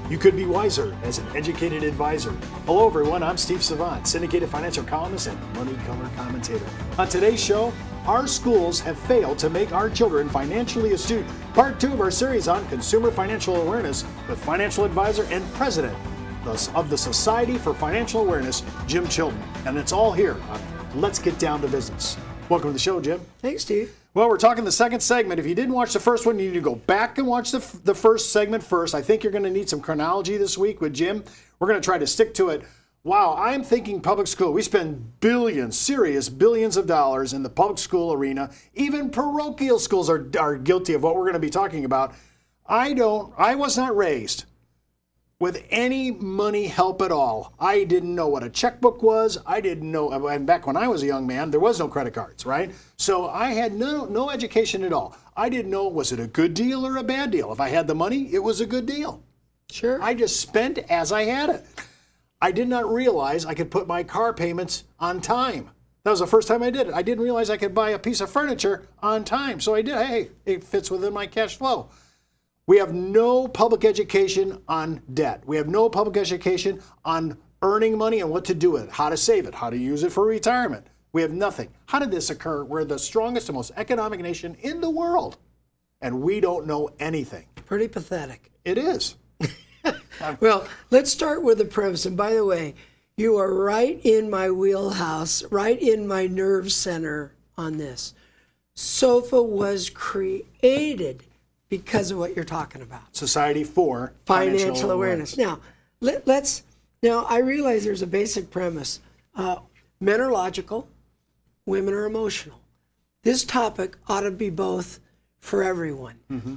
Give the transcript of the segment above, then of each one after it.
You could be wiser as an educated advisor. Hello everyone, I'm Steve Savant, syndicated financial columnist and money color commentator. On today's show, our schools have failed to make our children financially astute. Part 2 of our series on consumer financial awareness with financial advisor and president of the Society for Financial Awareness, Jim Chilton. And it's all here on Let's Get Down to Business. Welcome to the show, Jim. Thanks, Steve. Well, we're talking the second segment. If you didn't watch the first one, you need to go back and watch the first segment first. I think you're going to need some chronology this week with Jim. We're going to try to stick to it. Wow, I'm thinking public school. We spend billions, serious billions of dollars in the public school arena. Even parochial schools are guilty of what we're going to be talking about. I was not raised with any money help at all. I didn't know what a checkbook was. I didn't know, and back when I was a young man, there was no credit cards, right? So I had no education at all. I didn't know, was it a good deal or a bad deal? If I had the money, it was a good deal. Sure. I just spent as I had it. I did not realize I could put my car payments on time. That was the first time I did it. I didn't realize I could buy a piece of furniture on time. So I did, hey, it fits within my cash flow. We have no public education on debt. We have no public education on earning money and what to do with it, how to save it, how to use it for retirement. We have nothing. How did this occur? We're the strongest and most economic nation in the world, and we don't know anything. Pretty pathetic. It is. Well, let's start with the premise. And by the way, you are right in my wheelhouse, right in my nerve center on this. SOFA was created because of what you're talking about. Society for Financial Awareness. Now, now I realize there's a basic premise. Men are logical, women are emotional. This topic ought to be both for everyone. Mm-hmm.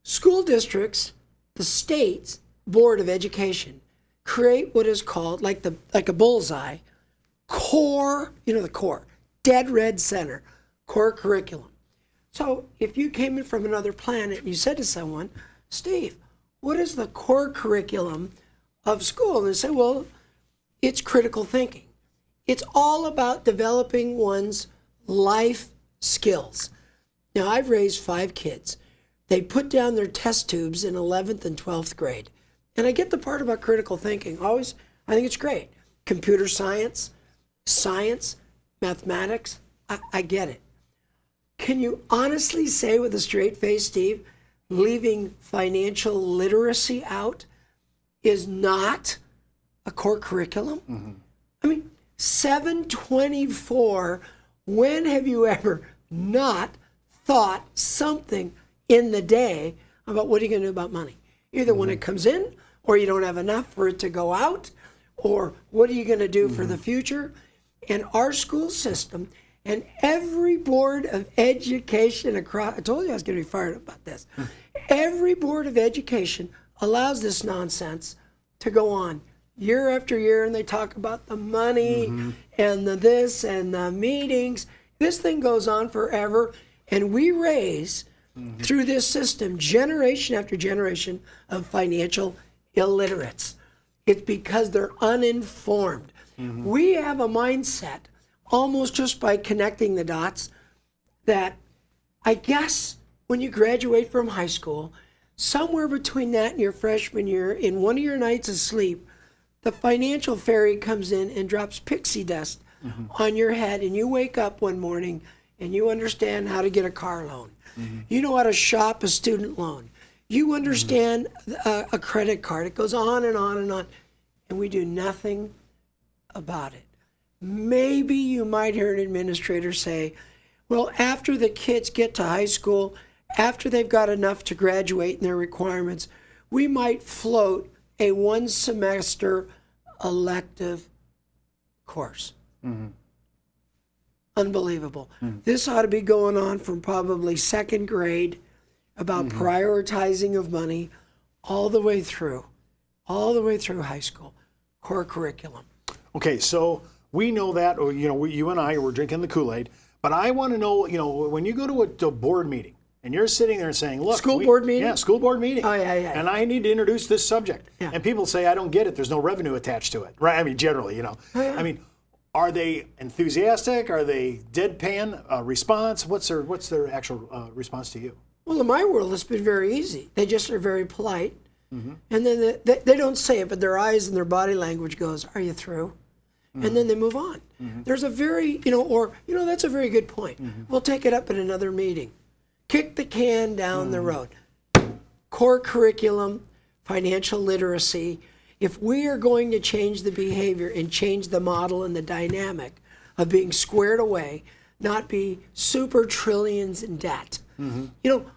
School districts, the state's Board of Education, create what is called, like a bullseye, core, the core, dead red center, core curriculum. So if you came in from another planet and you said to someone, Steve, what is the core curriculum of school? And they say, well, it's critical thinking. It's all about developing one's life skills. Now, I've raised 5 kids. They put down their test tubes in 11th and 12th grade. And I get the part about critical thinking. I think it's great. Computer science, mathematics, I get it. Can you honestly say with a straight face, Steve, leaving financial literacy out is not a core curriculum? Mm-hmm. I mean, 724, when have you ever not thought something in the day about what are you going to do about money? Either when it comes in, or you don't have enough for it to go out, or what are you going to do for the future? And our school system and every board of education across, I told you I was going to be fired up about this. Every board of education allows this nonsense to go on year after year, and they talk about the money and the this and the meetings. This thing goes on forever, and we raise through this system generation after generation of financial illiterates. It's because they're uninformed. We have a mindset, almost just by connecting the dots, that I guess when you graduate from high school, somewhere between that and your freshman year, in one of your nights of sleep, the financial fairy comes in and drops pixie dust on your head, and you wake up one morning and you understand how to get a car loan. You know how to shop a student loan. You understand a credit card. It goes on and on and on, and we do nothing about it. Maybe you might hear an administrator say, well, after the kids get to high school, after they've got enough to graduate in their requirements, we might float a 1-semester elective course. Unbelievable. This ought to be going on from probably 2nd grade about prioritizing of money all the way through high school, core curriculum. Okay, so we know that, or, you and I were drinking the Kool-Aid, but I want to know, when you go to a board meeting and you're sitting there saying, look. School board meeting? Yeah, school board meeting. Oh, yeah. And I need to introduce this subject. Yeah. And people say, I don't get it. There's no revenue attached to it. Right? I mean, generally, Oh, yeah. I mean, are they enthusiastic? Are they deadpan response? What's their actual response to you? Well, in my world, it's been very easy. They just are very polite. And then they don't say it, but their eyes and their body language goes, are you through? And then they move on. There's a very, that's a very good point. We'll take it up at another meeting. Kick the can down the road. Core curriculum, financial literacy. If we are going to change the behavior and change the model and the dynamic of being squared away, not be super trillions in debt.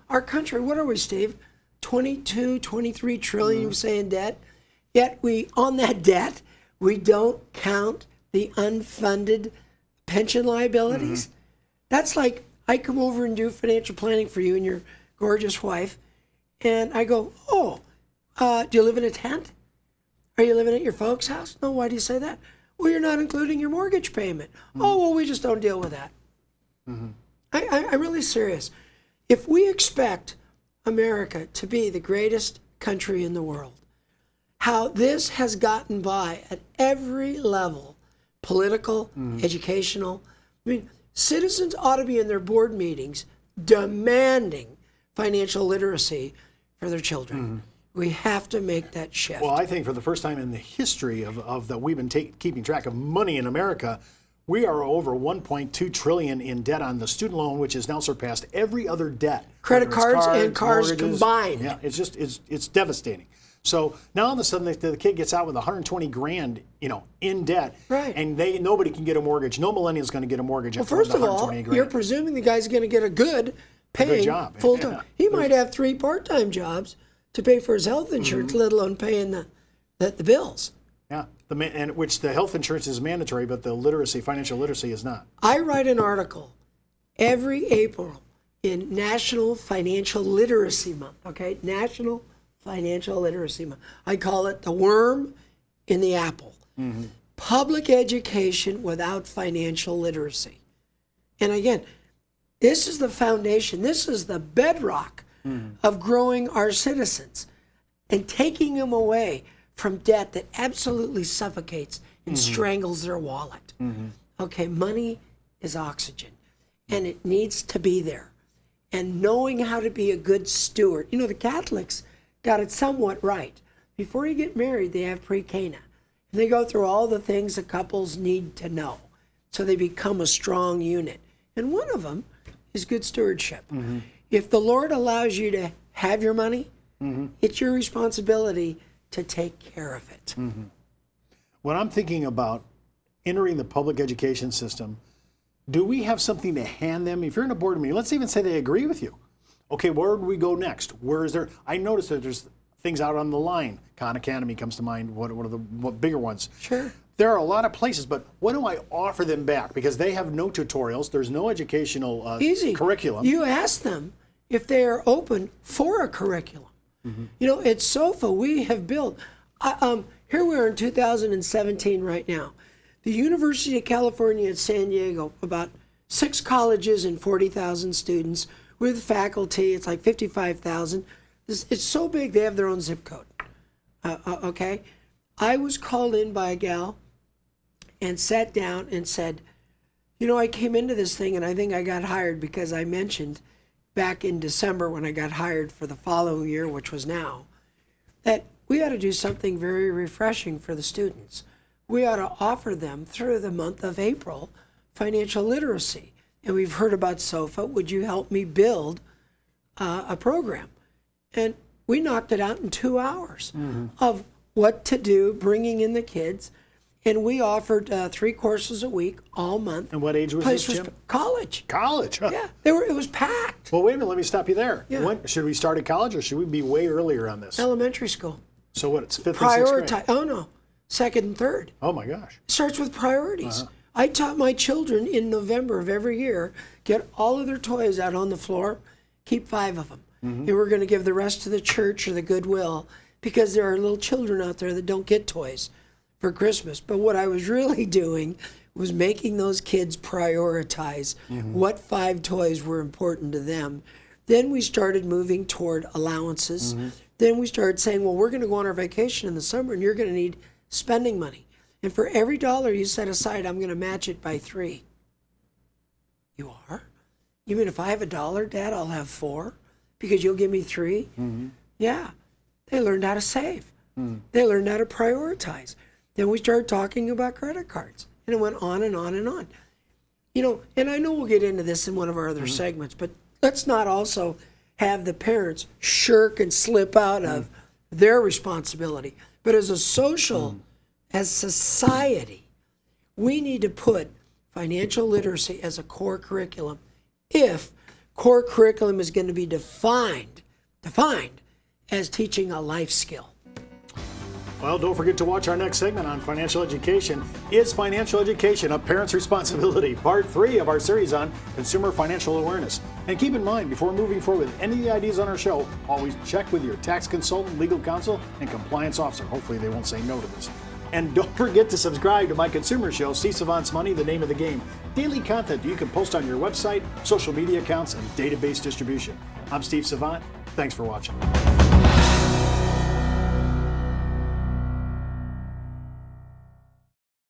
Our country, what are we, Steve? 22, 23 trillion, we say, in debt. Yet on that debt, we don't count the unfunded pension liabilities. That's like, I come over and do financial planning for you and your gorgeous wife, and I go, oh, do you live in a tent? Are you living at your folks' house? No, why do you say that? Well, you're not including your mortgage payment. Oh, well, we just don't deal with that. I'm really serious. If we expect America to be the greatest country in the world, how this has gotten by at every level, political, educational, citizens ought to be in their board meetings demanding financial literacy for their children. We have to make that shift. Well, I think for the first time in the history of that we've been keeping track of money in America, we are over 1.2 trillion in debt on the student loan, which has now surpassed every other debt. Credit cards and cars mortgages, combined. Yeah, it's devastating. So now all of a sudden the kid gets out with 120 grand, in debt, right? And nobody can get a mortgage. No millennial's going to get a mortgage. Well, first of all, you're presuming the guy's going to get a good paying job, full time. He might have 3 part-time jobs to pay for his health insurance, let alone paying the bills. Yeah, which the health insurance is mandatory, but the financial literacy is not. I write an article every April in National Financial Literacy Month, okay? National Financial Literacy Month. I call it the worm in the apple. Public education without financial literacy. And again, this is the foundation. This is the bedrock of growing our citizens and taking them away from debt that absolutely suffocates and strangles their wallet. Okay, money is oxygen, and it needs to be there. And knowing how to be a good steward. The Catholics got it somewhat right. Before you get married, they have pre-Cana. And they go through all the things that couples need to know so they become a strong unit. And one of them is good stewardship. If the Lord allows you to have your money, it's your responsibility to take care of it. When I'm thinking about entering the public education system, do we have something to hand them? If you're in a board meeting, let's even say they agree with you. Okay, where do we go next? Where is there? I noticed that there's things out on the line. Khan Academy comes to mind. What are the bigger ones? Sure. There are a lot of places, but what do I offer them back? Because they have no tutorials. There's no educational curriculum. You ask them if they are open for a curriculum. At SOFA, we have built, here we are in 2017 right now. The University of California at San Diego, about 6 colleges and 40,000 students with faculty. It's like 55,000. It's so big, they have their own zip code. Okay? I was called in by a gal and sat down and said, I came into this thing and I think I got hired because I mentioned back in December when I got hired for the following year, which was now, that we ought to do something very refreshing for the students. We ought to offer them through the month of April financial literacy. And we've heard about SOFA. Would you help me build a program? And we knocked it out in 2 hours of what to do, bringing in the kids. And we offered 3 courses a week all month. And what age was this, Jim? College. College, huh? Yeah, it was packed. Well, wait a minute, let me stop you there. Yeah. Should we start at college or should we be way earlier on this? Elementary school. So what, it's 5th and 6th grade? Oh, no, 2nd and 3rd. Oh, my gosh. It starts with priorities. I taught my children in November of every year, get all of their toys out on the floor, keep 5 of them. And we're going to give the rest to the church or the Goodwill because there are little children out there that don't get toys for Christmas. But what I was really doing was making those kids prioritize what 5 toys were important to them. Then we started moving toward allowances. Then we started saying, well, we're going to go on our vacation in the summer and you're going to need spending money. And for every dollar you set aside, I'm going to match it by 3. You are? You mean if I have $1, Dad, I'll have 4? Because you'll give me 3? Yeah. They learned how to save. They learned how to prioritize. Then we started talking about credit cards, and it went on and on and on. You know, and I know we'll get into this in one of our other segments, but let's not also have the parents shirk and slip out of their responsibility. But as a social, as society, we need to put financial literacy as a core curriculum if core curriculum is going to be defined as teaching a life skill. Well, don't forget to watch our next segment on financial education. Is financial education a parent's responsibility? Part 3 of our series on consumer financial awareness. And keep in mind, before moving forward with any of the ideas on our show, always check with your tax consultant, legal counsel, and compliance officer. Hopefully they won't say no to this. And don't forget to subscribe to my consumer show, Steve Savant's Money, the name of the game. Daily content you can post on your website, social media accounts, and database distribution. I'm Steve Savant. Thanks for watching.